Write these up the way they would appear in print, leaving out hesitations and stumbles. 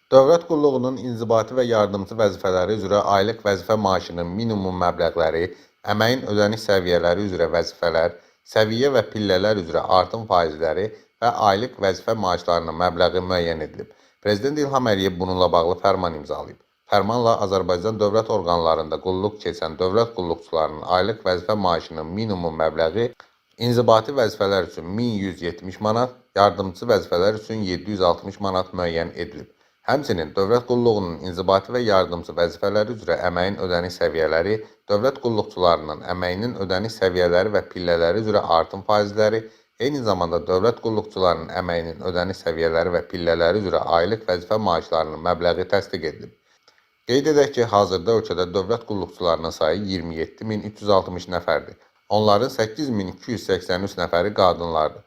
Dövlət qulluğunun inzibati və yardımçı vəzifələri üzrə aylıq vəzifə maaşının minimum məbləğləri, əməyin ödəniş səviyyələri üzrə vəzifələr, səviyyə və pillələr üzrə artım faizləri və aylıq vəzifə maaşlarının məbləği müəyyən edilib. Prezident İlham Əliyev bununla bağlı fərman imzalayıb. Fərmanla Azərbaycan dövlət orqanlarında qulluq keçən dövlət qulluqçularının aylıq vəzifə maaşının minimum məbləği inzibati vəzifələr üçün 1170 manat, yardımçı vəzifələr üçün 760 manat müəyyən edilib. Həmçinin dövlət qulluğunun inzibati və yardımçı vəzifələri üzrə əməyin ödəniş səviyyələri, dövlət qulluqçularının əməyinin ödəniş səviyyələri və pillələri üzrə artım faizləri, eyni zamanda dövlət qulluqçularının əməyinin ödəniş səviyyələri və pillələri üzrə aylıq vəzifə maaşlarının məbləği təsdiq edilib. Qeyd edək ki, hazırda ölkədə dövlət qulluqçularının sayı 27.360 nəfərdir. Onların 8.283 nəfəri qadınlardır.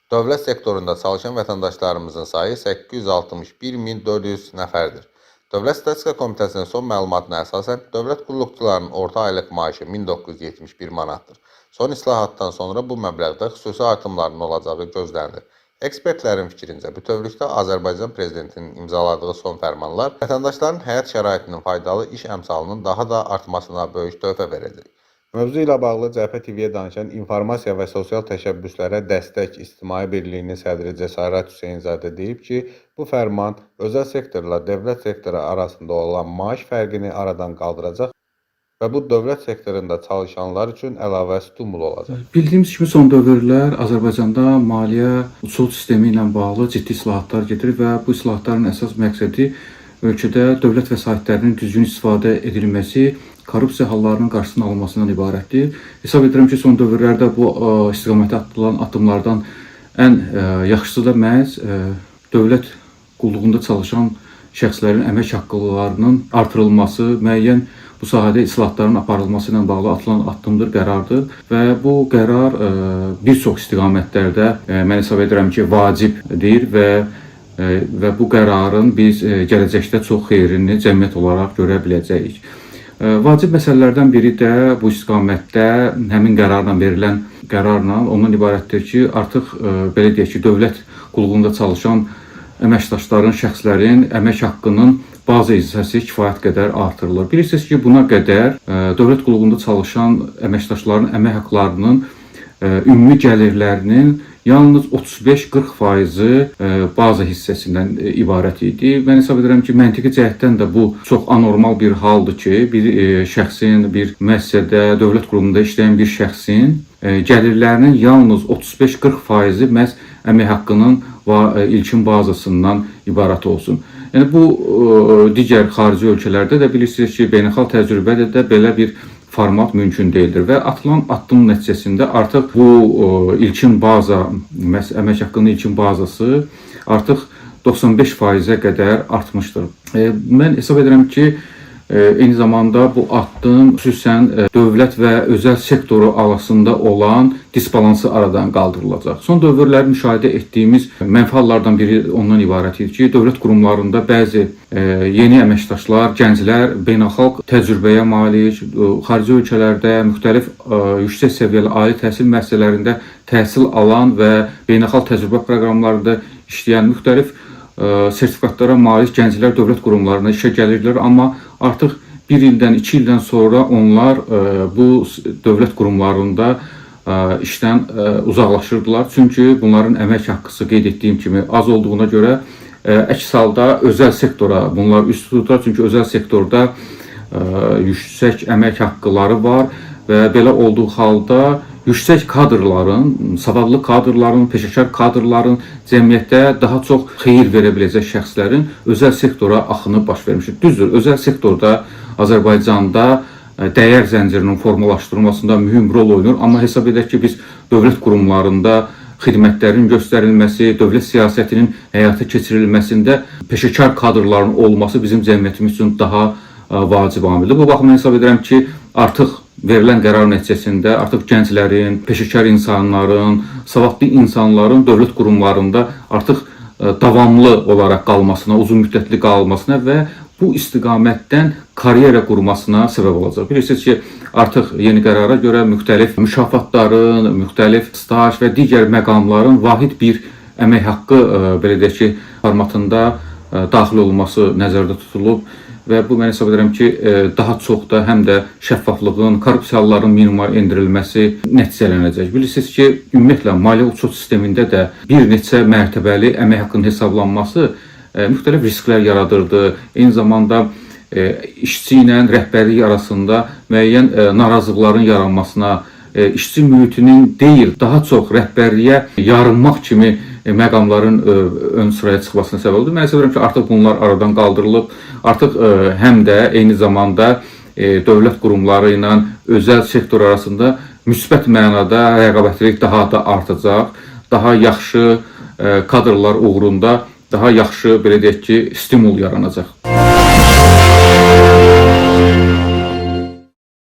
Dövlət sektorunda çalışan vətəndaşlarımızın sayı 861.400 nəfərdir. Dövlət Statistika Komitəsinin son məlumatına əsasən, dövlət qulluqçularının orta aylıq maaşı 1971 manatdır. Son islahatdan sonra bu məbləğdə xüsusi artımların olacağı gözlənilir. Ekspertlərin fikrincə, bütövlükdə Azərbaycan Prezidentinin imzaladığı son fərmanlar vətəndaşların həyat şəraitinin faydalı iş əmsalının daha da artmasına böyük töhfə verəcək. Mövzu ilə bağlı CHP TV-yə danışan İnformasiya və Sosial Təşəbbüslərə Dəstək İctimai Birliyinin sədri Cəsarət Hüseynzadə deyib ki, bu fərman özəl sektorla dövlət sektoru arasında olan maaş fərqini aradan qaldıracaq və bu dövlət sektorunda çalışanlar üçün əlavə stimul olacaq. Bildiyimiz kimi son dövrlər Azərbaycanda maliyyə usul sistemi ilə bağlı ciddi islahatlar gedir və bu islahatların əsas məqsədi ölkədə dövlət vəsaitlərinin düzgün istifadə edilməsi, korrupsiya hallarının qarşısının alınmasından ibarətdir. Hesab edirəm ki, son dövrlərdə bu istiqamətə atılan addımlardan ən yaxşısı da məhz dövlət qulluğunda çalışan şəxslərin əmək haqqlarının artırılması, müəyyən bu sahədə islahatların aparılması ilə bağlı atılan addımdır, qərardır və bu qərar bir çox istiqamətlərdə mən hesab edirəm ki, vacibdir və bu qərarın biz gələcəkdə çox xeyrini cəmiyyət olaraq görə biləcəyik. Vacib məsələlərdən biri də bu istiqamətdə həmin qərarla verilən qərarla ondan ibarətdir ki, artıq belə deyək ki, dövlət qulluğunda çalışan əməkdaşların, şəxslərin əmək haqqının bazı hissəsi kifayət qədər artırılır. Bilirsiniz ki, buna qədər dövlət qulluğunda çalışan əməkdaşların əmək haqqlarının ümumi gəlirlərinin yalnız 35-40% baza hissəsindən ibarət idi. Mən hesab edirəm ki, məntiqi cəhətdən də bu çox anormal bir haldır ki, bir şəxsin, bir müəssisədə, dövlət qurumunda işləyən bir şəxsin gəlirlərinin yalnız 35-40% məhz əmək haqqının ilkin bazasından ibarət olsun. Yəni bu digər xarici ölkələrdə də bilirsiniz ki, beynəlxalq təcrübədə də belə bir format mümkün deyildir və atılan addım nəticəsində artıq bu ilkin baza, əmək haqqının ilkin bazası artıq 95%-ə qədər artmışdır. Mən hesab edirəm ki, eyni zamanda bu addım xüsusən dövlət və özəl sektoru arasında olan disbalansı aradan qaldırılacaq. Son dövrlər müşahidə etdiyimiz mənfi hallardan biri ondan ibarət idi ki, dövlət qurumlarında bəzi yeni əməkdaşlar, gənclər beynəlxalq təcrübəyə malik, xarici ölkələrdə müxtəlif yüksək səviyyəli ali təhsil müəssisələrində təhsil alan və beynəlxalq təcrübə proqramlarında işləyən müxtəlif sertifikatlara malik gənclər dövlət qurumlarına işə gəlirlər, amma artıq 1 ildən, 2 ildən sonra onlar bu dövlət qurumlarında işdən uzaqlaşırdılar. Çünki bunların əmək haqqısı qeyd etdiyim kimi az olduğuna görə əks halda özəl sektora bunlar üst tutur. Çünki özəl sektorda yüksək əmək haqqıları var və belə olduğu halda yüksək kadrların, savadlı kadrların, peşəkar kadrların cəmiyyətdə daha çox xeyir verə biləcək şəxslərin özəl sektora axını baş vermişdir. Düzdür, özəl sektorda Azərbaycanda dəyər zəncirinin formalaşdırılmasında mühüm rol oynayır, amma hesab edək ki, biz dövlət qurumlarında xidmətlərin göstərilməsi, dövlət siyasətinin həyata keçirilməsində peşəkar kadrların olması bizim cəmiyyətimiz üçün daha vacib amildir. Bu baxımdan hesab edirəm ki, artıq verilən qərar nəticəsində artıq gənclərin, peşəkar insanların, savadlı insanların dövlət qurumlarında artıq davamlı olaraq qalmasına, uzun müddətli qalmasına və bu istiqamətdən karyera qurmasına səbəb olacaq. Bilirsiniz ki, artıq yeni qərara görə müxtəlif mükafatların, müxtəlif staj və digər məqamların vahid bir əmək haqqı belə deyək ki, formatında daxil olması nəzərdə tutulub və bu mən hesab edirəm ki, daha çox da həm də şəffaflığın, korrupsiyaların minimuma endirilməsi nəticələnəcək. Bilirsiniz ki, ümumiyyətlə maliyyə uçot sistemində də bir neçə mərtəbəli əmək haqqının hesablanması müxtəlif risklər yaradırdı. Eyni zamanda işçi ilə rəhbərlik arasında müəyyən narazılıqların yaranmasına, işçi mühitinin deyil, daha çox rəhbərliyə yarınmaq kimi məqamların ön sıraya çıxmasına səbəb oldu. Mən hesab edirəm ki, artıq bunlar aradan qaldırılıb. Artıq həm də eyni zamanda dövlət qurumları ilə özəl sektor arasında müsbət mənada rəqabətçilik daha da artacaq. Daha yaxşı kadrlar uğrunda daha yaxşı, belə deyək ki, stimul yaranacaq.